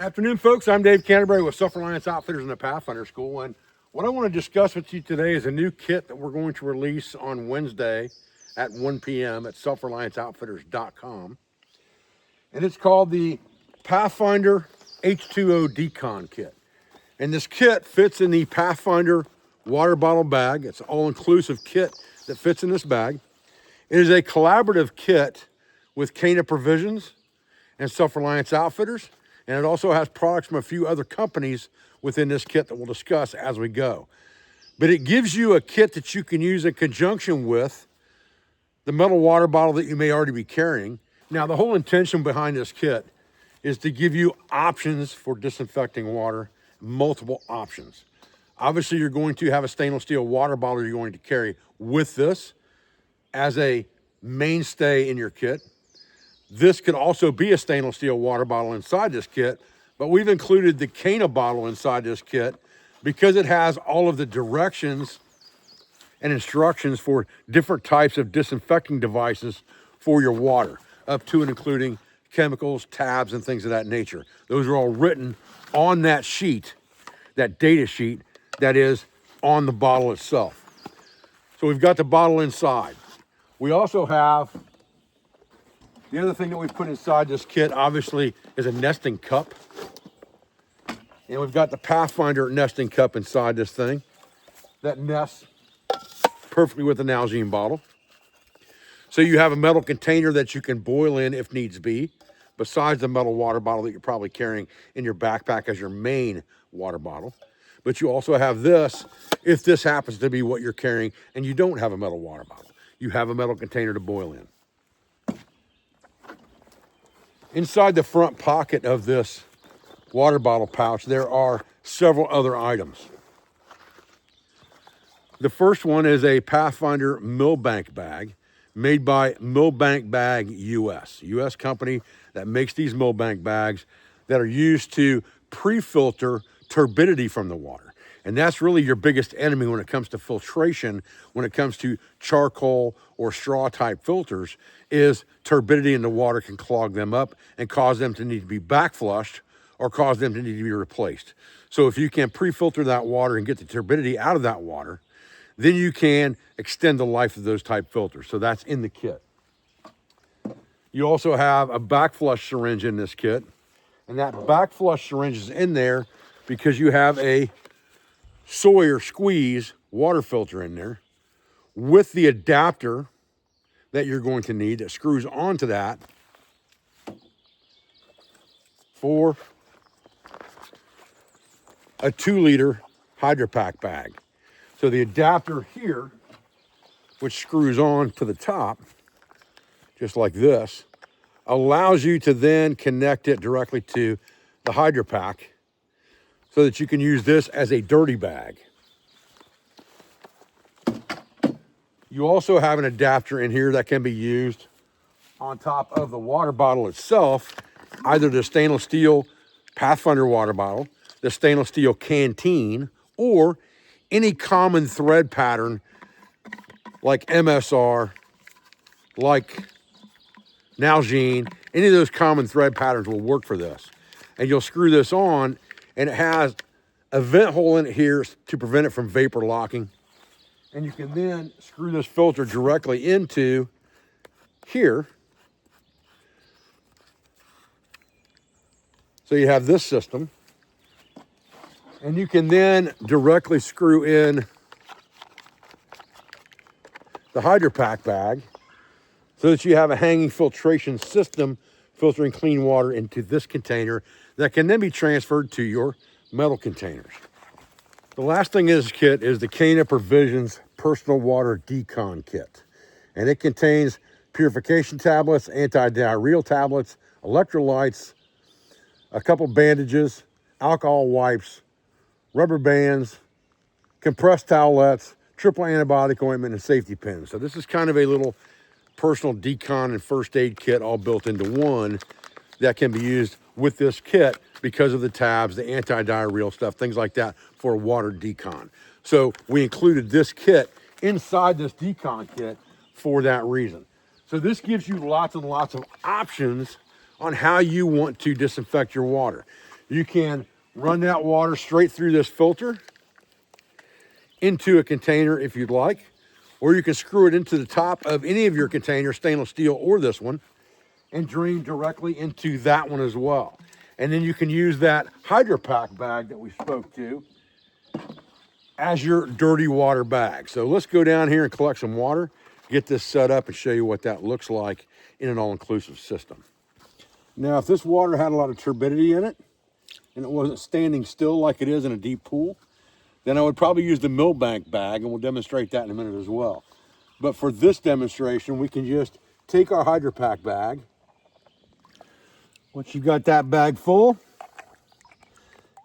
Afternoon, folks. I'm Dave Canterbury with Self-Reliance Outfitters in the Pathfinder School. And what I want to discuss with you today is a new kit that we're going to release on Wednesday at 1 p.m. at selfrelianceoutfitters.com. And it's called the Pathfinder H2O Decon Kit. And this kit fits in the Pathfinder water bottle bag. It's an all-inclusive kit that fits in this bag. It is a collaborative kit with Canoe Provisions and Self-Reliance Outfitters. And it also has products from a few other companies within this kit that we'll discuss as we go. But it gives you a kit that you can use in conjunction with the metal water bottle that you may already be carrying. Now, the whole intention behind this kit is to give you options for disinfecting water, multiple options. Obviously, you're going to have a stainless steel water bottle you're going to carry with this as a mainstay in your kit. This could also be a stainless steel water bottle inside this kit, but we've included the Canoe bottle inside this kit because it has all of the directions and instructions for different types of disinfecting devices for your water, up to and including chemicals, tabs, and things of that nature. Those are all written on that sheet, that data sheet that is on the bottle itself. So we've got the bottle inside. We also have the other thing that we put inside this kit, obviously, is a nesting cup. And we've got the Pathfinder nesting cup inside this thing that nests perfectly with an Nalgene bottle. So you have a metal container that you can boil in if needs be, besides the metal water bottle that you're probably carrying in your backpack as your main water bottle. But you also have this, if this happens to be what you're carrying and you don't have a metal water bottle. You have a metal container to boil in. Inside the front pocket of this water bottle pouch, there are several other items. The first one is a Pathfinder Millbank bag made by Millbank Bag US. US company that makes these Millbank bags that are used to pre-filter turbidity from the water. And that's really your biggest enemy when it comes to filtration, when it comes to charcoal or straw type filters, is turbidity in the water can clog them up and cause them to need to be back flushed or cause them to need to be replaced. So if you can pre-filter that water and get the turbidity out of that water, then you can extend the life of those type filters. So that's in the kit. You also have a back flush syringe in this kit. And that back flush syringe is in there because you have a Sawyer squeeze water filter in there with the adapter that you're going to need that screws onto that for a 2-liter Hydropack bag. So the adapter here, which screws on to the top, just like this, allows you to then connect it directly to the Hydropack so that you can use this as a dirty bag. You also have an adapter in here that can be used on top of the water bottle itself, either the stainless steel Pathfinder water bottle, the stainless steel canteen, or any common thread pattern like MSR, like Nalgene. Any of those common thread patterns will work for this. And you'll screw this on, and it has a vent hole in it here to prevent it from vapor locking. And you can then screw this filter directly into here. So you have this system. And you can then directly screw in the Hydropack bag so that you have a hanging filtration system filtering clean water into this container that can then be transferred to your metal containers. The last thing in this kit is the Canoe Provisions Personal Water Decon Kit. And it contains purification tablets, anti-diarrheal tablets, electrolytes, a couple bandages, alcohol wipes, rubber bands, compressed towelettes, triple antibiotic ointment, and safety pins. So this is kind of a little personal decon and first aid kit all built into one that can be used with this kit because of the tabs, the anti-diarrheal stuff, things like that for water decon. So we included this kit inside this decon kit for that reason. So this gives you lots and lots of options on how you want to disinfect your water. You can run that water straight through this filter into a container if you'd like, or you can screw it into the top of any of your containers, stainless steel or this one, and drain directly into that one as well. And then you can use that HydroPack bag that we spoke to as your dirty water bag. So let's go down here and collect some water, get this set up, and show you what that looks like in an all-inclusive system. Now, if this water had a lot of turbidity in it, and it wasn't standing still like it is in a deep pool, then I would probably use the Millbank bag, and we'll demonstrate that in a minute as well. But for this demonstration, we can just take our HydroPack bag. Once you've got that bag full,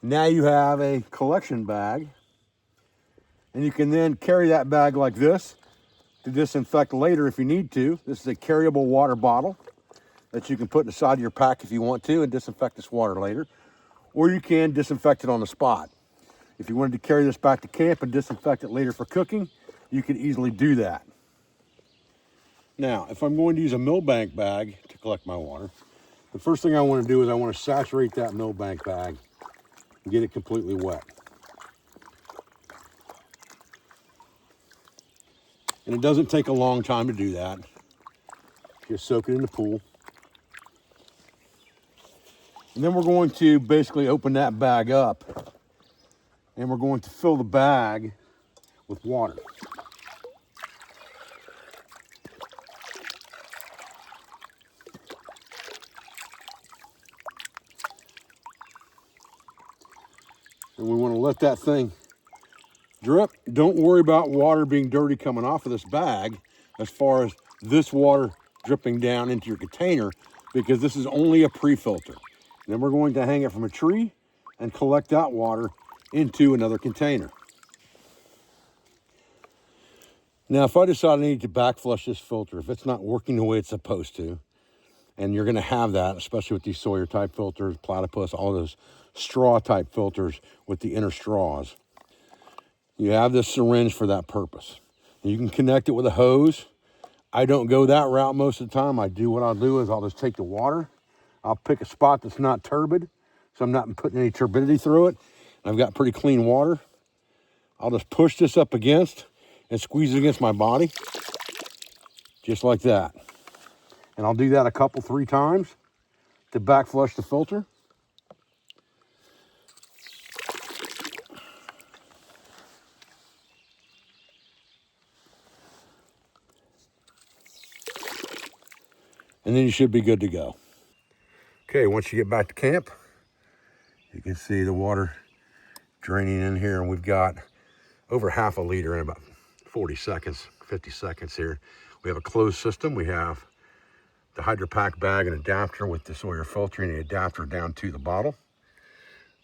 now you have a collection bag, and you can then carry that bag like this to disinfect later if you need to. This is a carryable water bottle that you can put inside of your pack if you want to and disinfect this water later. Or you can disinfect it on the spot. If you wanted to carry this back to camp and disinfect it later for cooking, you can easily do that. Now, if I'm going to use a Millbank bag to collect my water, the first thing I want to do is I want to saturate that Millbank bag and get it completely wet. And it doesn't take a long time to do that. Just soak it in the pool. And then we're going to basically open that bag up, and we're going to fill the bag with water. And we want to let that thing drip. Don't worry about water being dirty coming off of this bag as far as this water dripping down into your container, because this is only a pre-filter. Then we're going to hang it from a tree and collect that water into another container. Now, if I decide I need to back flush this filter, if it's not working the way it's supposed to, and you're gonna have that, especially with these Sawyer type filters, platypus, all those straw type filters with the inner straws, you have this syringe for that purpose. And you can connect it with a hose. I don't go that route most of the time. What I'll do is I'll just take the water, I'll pick a spot that's not turbid, so I'm not putting any turbidity through it. And I've got pretty clean water. I'll just push this up against and squeeze it against my body, just like that. And I'll do that a couple, 3 times to back flush the filter. And then you should be good to go. Okay, once you get back to camp, you can see the water draining in here, and we've got over half a liter in about 40 seconds, 50 seconds here. We have a closed system. We have the HydroPack bag and adapter with the Sawyer filter and the adapter down to the bottle.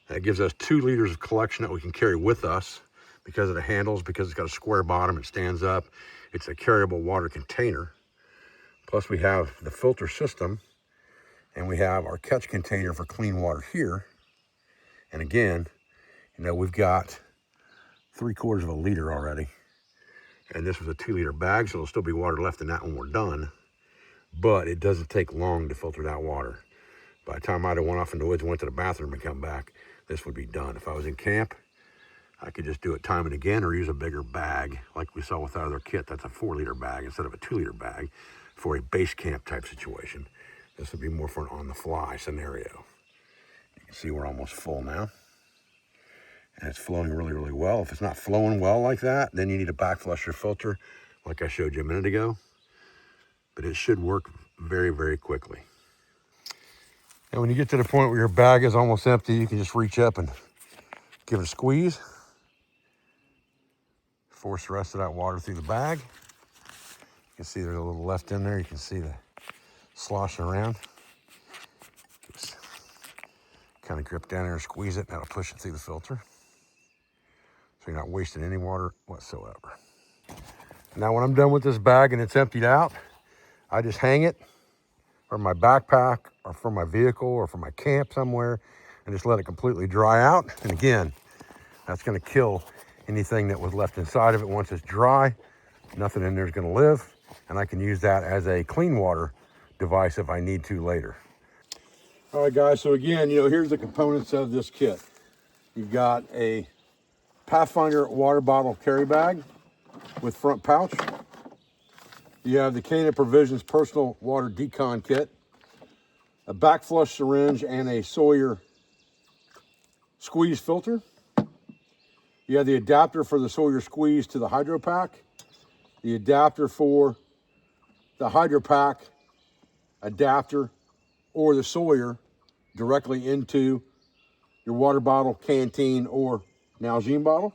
That gives us 2 liters of collection that we can carry with us because of the handles, because it's got a square bottom, it stands up. It's a carryable water container. Plus we have the filter system, and we have our catch container for clean water here. And again, we've got 3/4 of a liter already. And this was a 2-liter bag, so there'll still be water left in that when we're done. But it doesn't take long to filter that water. By the time I'd have went off in the woods and went to the bathroom and come back, this would be done. If I was in camp, I could just do it time and again, or use a bigger bag like we saw with our other kit. That's a 4-liter bag instead of a 2-liter bag for a base camp type situation. This would be more for an on-the-fly scenario. You can see we're almost full now. And it's flowing really, really well. If it's not flowing well like that, then you need to back flush your filter like I showed you a minute ago. But it should work very, very quickly. And when you get to the point where your bag is almost empty, you can just reach up and give it a squeeze. Force the rest of that water through the bag. You can see there's a little left in there. You can see the sloshing around. Just kind of grip down there and squeeze it, and that'll push it through the filter. So you're not wasting any water whatsoever. Now when I'm done with this bag and it's emptied out, I just hang it from my backpack or from my vehicle or from my camp somewhere and just let it completely dry out. And again, that's gonna kill anything that was left inside of it. Once it's dry, nothing in there is gonna live, and I can use that as a clean water device if I need to later. All right, guys, so again, here's the components of this kit. You've got a Pathfinder water bottle carry bag with front pouch. You have the Canoe Provisions Personal Water Decon Kit, a back flush syringe, and a Sawyer squeeze filter. You have the adapter for the Sawyer squeeze to the hydro pack, the adapter for the hydro pack adapter or the Sawyer directly into your water bottle, canteen, or Nalgene bottle.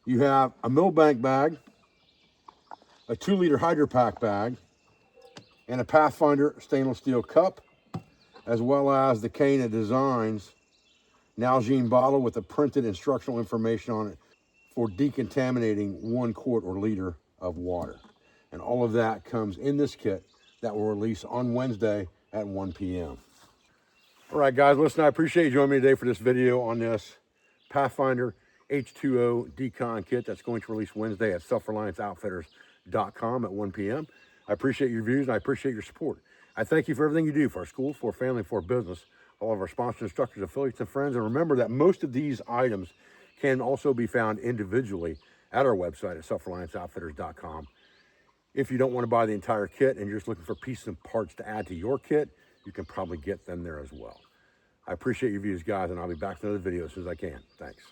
You have a Millbank bag, a 2-liter hydro pack bag, and a Pathfinder stainless steel cup, as well as the Canoe Designs Nalgene bottle with the printed instructional information on it for decontaminating 1 quart or liter of water. And all of that comes in this kit that will release on Wednesday at 1 p.m. All right, guys, listen, I appreciate you joining me today for this video on this Pathfinder H2O Decon Kit that's going to release Wednesday at selfrelianceoutfitters.com at 1 p.m. I appreciate your views and I appreciate your support. I thank you for everything you do for our school, for our family, for our business, all of our sponsors, instructors, affiliates, and friends. And remember that most of these items can also be found individually at our website at selfrelianceoutfitters.com. If you don't want to buy the entire kit and you're just looking for pieces and parts to add to your kit, you can probably get them there as well. I appreciate your views, guys, and I'll be back with another video as soon as I can. Thanks.